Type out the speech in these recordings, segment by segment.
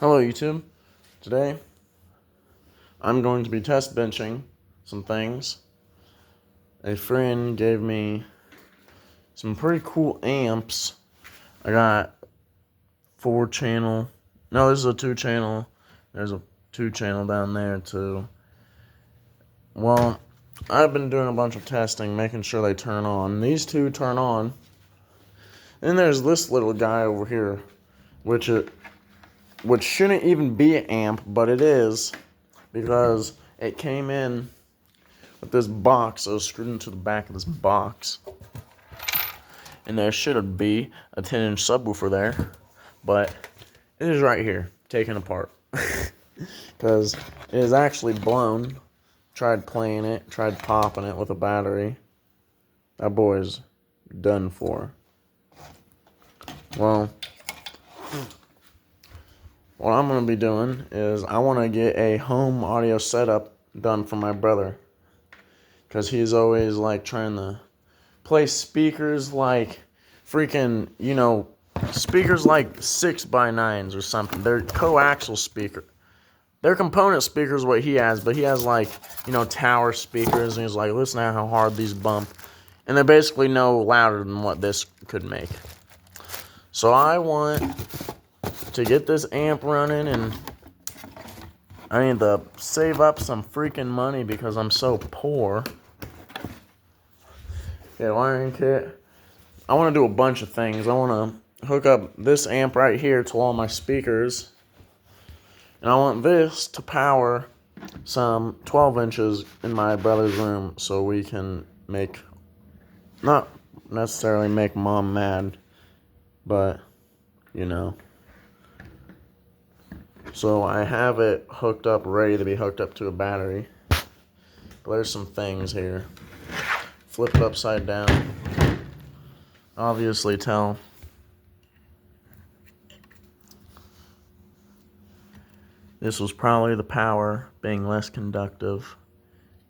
Hello YouTube. Today I'm going to be test benching some things. A friend gave me some pretty cool amps. I got 4-channel. No, this is a 2-channel. There's a 2-channel down there too. Well, I've been doing a bunch of testing, making sure they turn on. These two turn on. And there's this little guy over here, which shouldn't even be an amp, but it is, because it came in with this box. I was screwed into the back of this box, and there should be a 10-inch subwoofer there, but it is right here, taken apart, because it is actually blown. Tried playing it, tried popping it with a battery. That boy's done for. Well, what I'm going to be doing is I want to get a home audio setup done for my brother, because he's always like trying to play speakers like freaking, speakers like 6x9s or something. They're coaxial speaker. They're component speakers, what he has, but he has like, tower speakers, and he's like, listen to how hard these bump. And they're basically no louder than what this could make. So I want to get this amp running, and I need to save up some freaking money because I'm so poor. Okay, wiring kit. I want to do a bunch of things. I want to hook up this amp right here to all my speakers. And I want this to power some 12 inches in my brother's room so we can not necessarily make mom mad, but, So I have it hooked up, ready to be hooked up to a battery. But there's some things here. Flip it upside down. Obviously tell. This was probably the power being less conductive,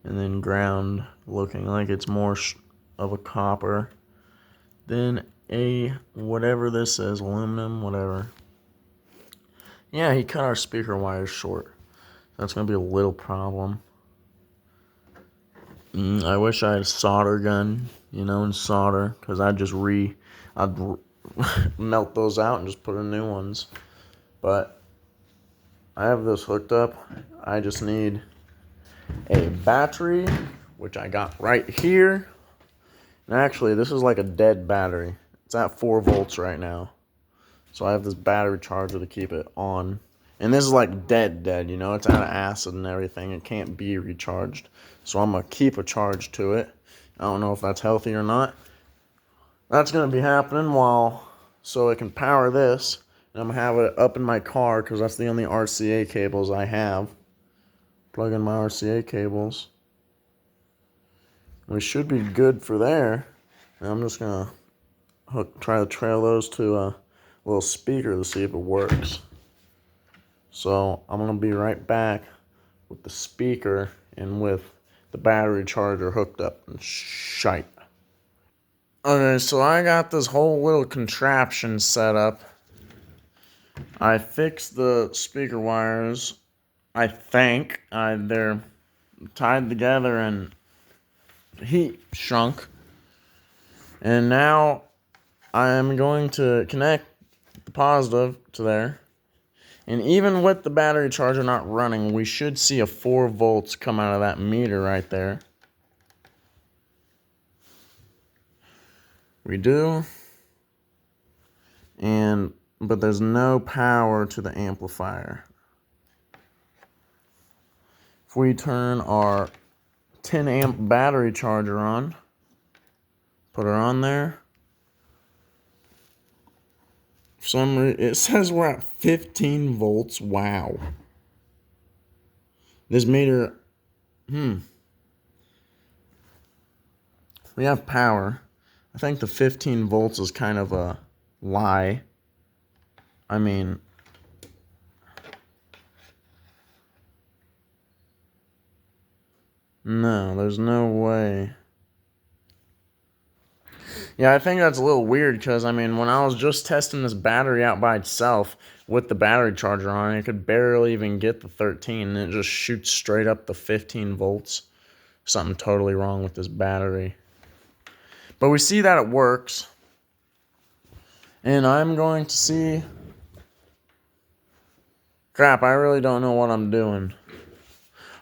and then ground looking like it's more of a copper than a whatever this is, aluminum, whatever. Yeah, he cut our speaker wires short. That's going to be a little problem. I wish I had a solder gun, and solder, because I'd melt those out and just put in new ones. But I have this hooked up. I just need a battery, which I got right here. And actually, this is like a dead battery. It's at 4 volts right now. So I have this battery charger to keep it on. And this is like dead, it's out of acid and everything. It can't be recharged. So I'm going to keep a charge to it. I don't know if that's healthy or not. That's going to be happening so it can power this. And I'm going to have it up in my car because that's the only RCA cables I have. Plug in my RCA cables. We should be good for there. And I'm just going to try to trail those to a little speaker to see if it works. So I'm going to be right back with the speaker and with the battery charger hooked up and shite. Okay, so I got this whole little contraption set up. I fixed the speaker wires. I think they're tied together and heat shrunk. And now I am going to connect the positive to there. And even with the battery charger not running, we should see a 4 volts come out of that meter right there. We do. But there's no power to the amplifier. If we turn our 10 amp battery charger on, put her on there. For some reason, it says we're at 15 volts. Wow. This meter, we have power. I think the 15 volts is kind of a lie. I mean, no, there's no way. Yeah, I think that's a little weird because, I mean, when I was just testing this battery out by itself with the battery charger on, it could barely even get the 13, and it just shoots straight up the 15 volts. Something totally wrong with this battery. But we see that it works. And I'm going to see... Crap, I really don't know what I'm doing.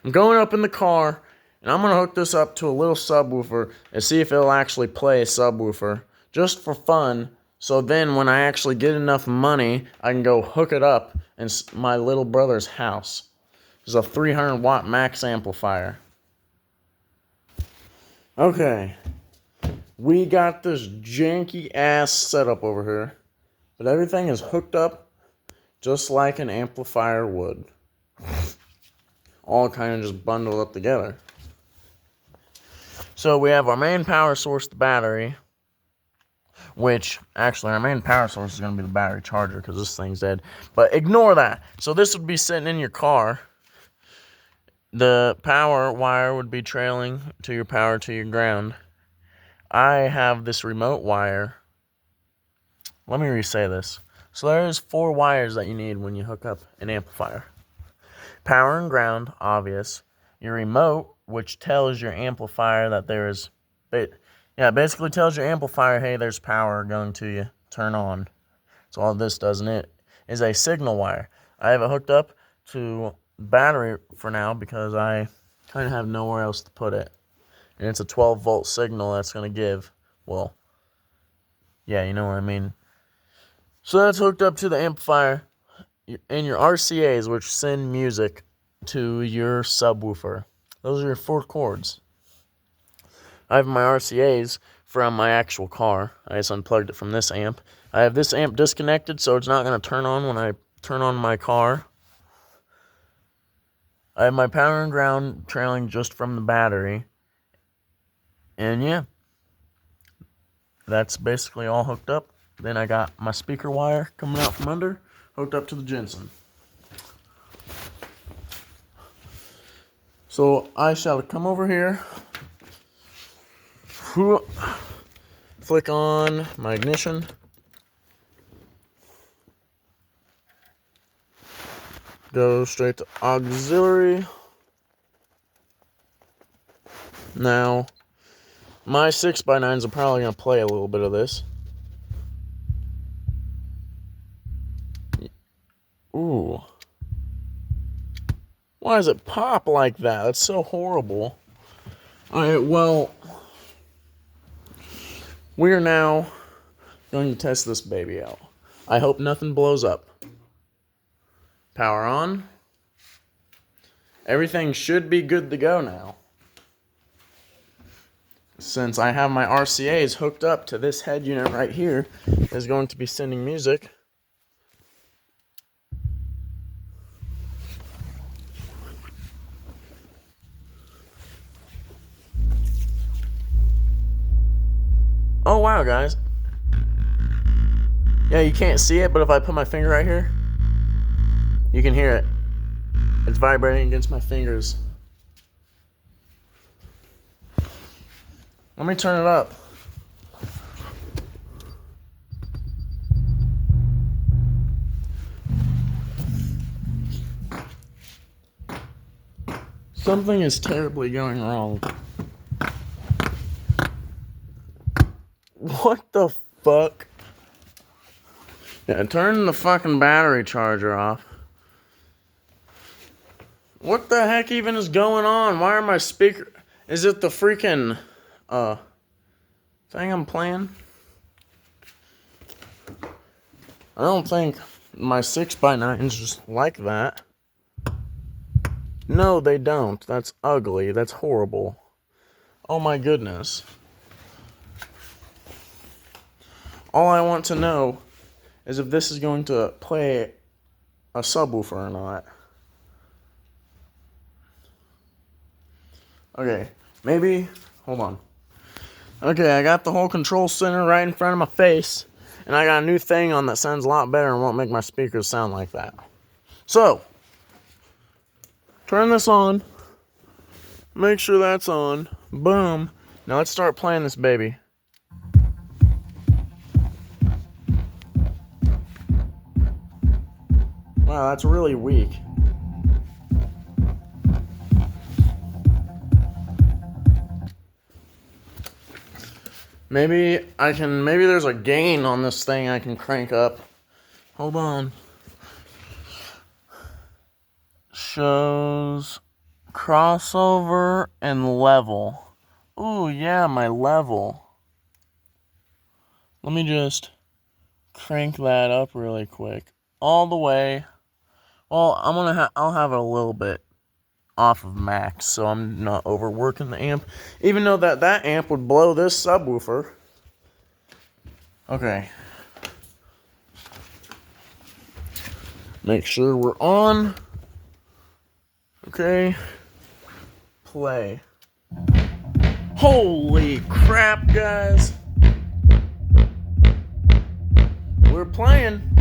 I'm going up in the car, and I'm going to hook this up to a little subwoofer and see if it'll actually play a subwoofer, just for fun, so then when I actually get enough money, I can go hook it up in my little brother's house. It's a 300 watt max amplifier. Okay, we got this janky ass setup over here, but everything is hooked up just like an amplifier would. All kind of just bundled up together. So we have our main power source, the battery, which actually our main power source is going to be the battery charger because this thing's dead. But ignore that. So this would be sitting in your car. The power wire would be trailing to your power to your ground. I have this remote wire. Let me re-say this. So there's 4 wires that you need when you hook up an amplifier. Power and ground, obvious. Your remote, which tells your amplifier that there is... basically tells your amplifier, hey, there's power going to you. Turn on. So all this does, and it is a signal wire. I have it hooked up to battery for now because I kind of have nowhere else to put it. And it's a 12 volt signal that's going to give, well, yeah, you know what I mean. So that's hooked up to the amplifier and your RCAs, which send music to your subwoofer. Those are your 4 cords. I have my RCAs from my actual car. I just unplugged it from this amp. I have this amp disconnected, so it's not going to turn on when I turn on my car. I have my power and ground trailing just from the battery. And yeah, that's basically all hooked up. Then I got my speaker wire coming out from under, hooked up to the Jensen. So I shall come over here, flick on my ignition, go straight to auxiliary. Now, my 6x9s are probably going to play a little bit of this. Ooh. Why does it pop like that? That's so horrible. Alright, well, we are now going to test this baby out. I hope nothing blows up. Power on. Everything should be good to go now. Since I have my RCAs hooked up to this head unit right here, is going to be sending music. Oh wow, guys. Yeah, you can't see it, but if I put my finger right here, you can hear it. It's vibrating against my fingers. Let me turn it up. Something is terribly going wrong. What the fuck? Yeah, turn the fucking battery charger off. What the heck even is going on? Why are my speaker... Is it the freaking... thing I'm playing? I don't think my 6x9s just like that. No, they don't. That's ugly. That's horrible. Oh my goodness. All I want to know is if this is going to play a subwoofer or not. Okay, maybe... Hold on. Okay, I got the whole control center right in front of my face, and I got a new thing on that sounds a lot better and won't make my speakers sound like that. So, turn this on. Make sure that's on. Boom. Now let's start playing this baby. Wow, that's really weak. Maybe there's a gain on this thing I can crank up. Hold on. Shows crossover and level. Ooh, yeah, my level. Let me just crank that up really quick. All the way. Well, I'll have it a little bit off of max, so I'm not overworking the amp. Even though that amp would blow this subwoofer. Okay. Make sure we're on. Okay. Play. Holy crap, guys. We're playing.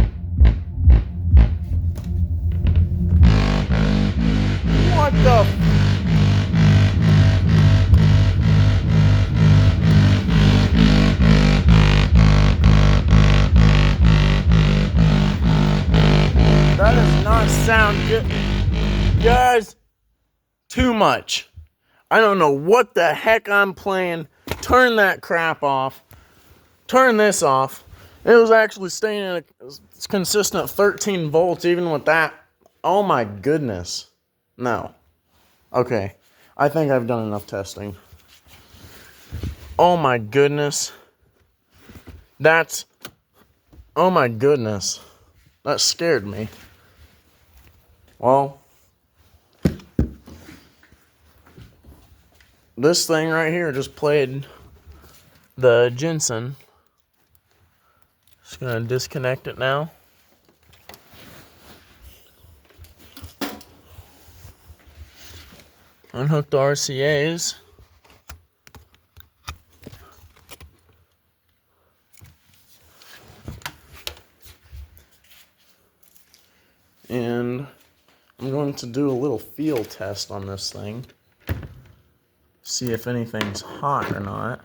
What the? That does not sound good. Guys, too much. I don't know what the heck I'm playing. Turn that crap off. Turn this off. It was actually staying at a consistent 13 volts even with that. Oh my goodness. No. Okay. I think I've done enough testing. Oh my goodness. Oh my goodness. That scared me. Well, this thing right here just played the Jensen. Just gonna disconnect it now. Unhook the RCAs. And I'm going to do a little feel test on this thing. See if anything's hot or not.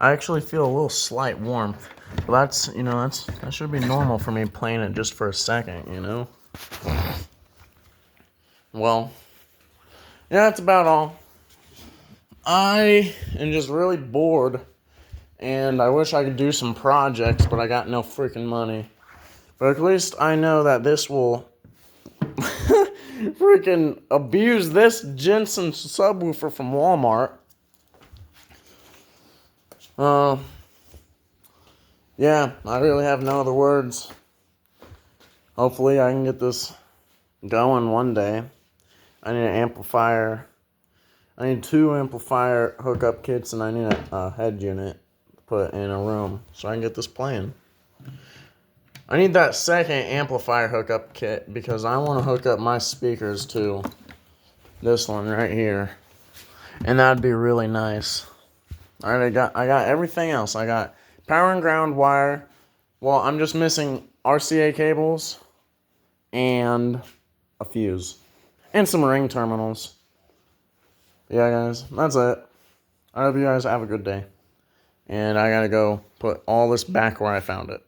I actually feel a little slight warmth. But that should be normal for me playing it just for a second, you know? Well, yeah, that's about all. I am just really bored, and I wish I could do some projects, but I got no freaking money. But at least I know that this will freaking abuse this Jensen subwoofer from Walmart. Yeah, I really have no other words. Hopefully I can get this going one day. I need an amplifier. I need 2 amplifier hookup kits, and I need a head unit to put in a room so I can get this playing. I need that second amplifier hookup kit because I want to hook up my speakers to this one right here. And that'd be really nice. Alright, I got everything else. I got power and ground wire. Well, I'm just missing RCA cables and a fuse. And some ring terminals. Yeah, guys, that's it. I hope you guys have a good day. And I gotta go put all this back where I found it.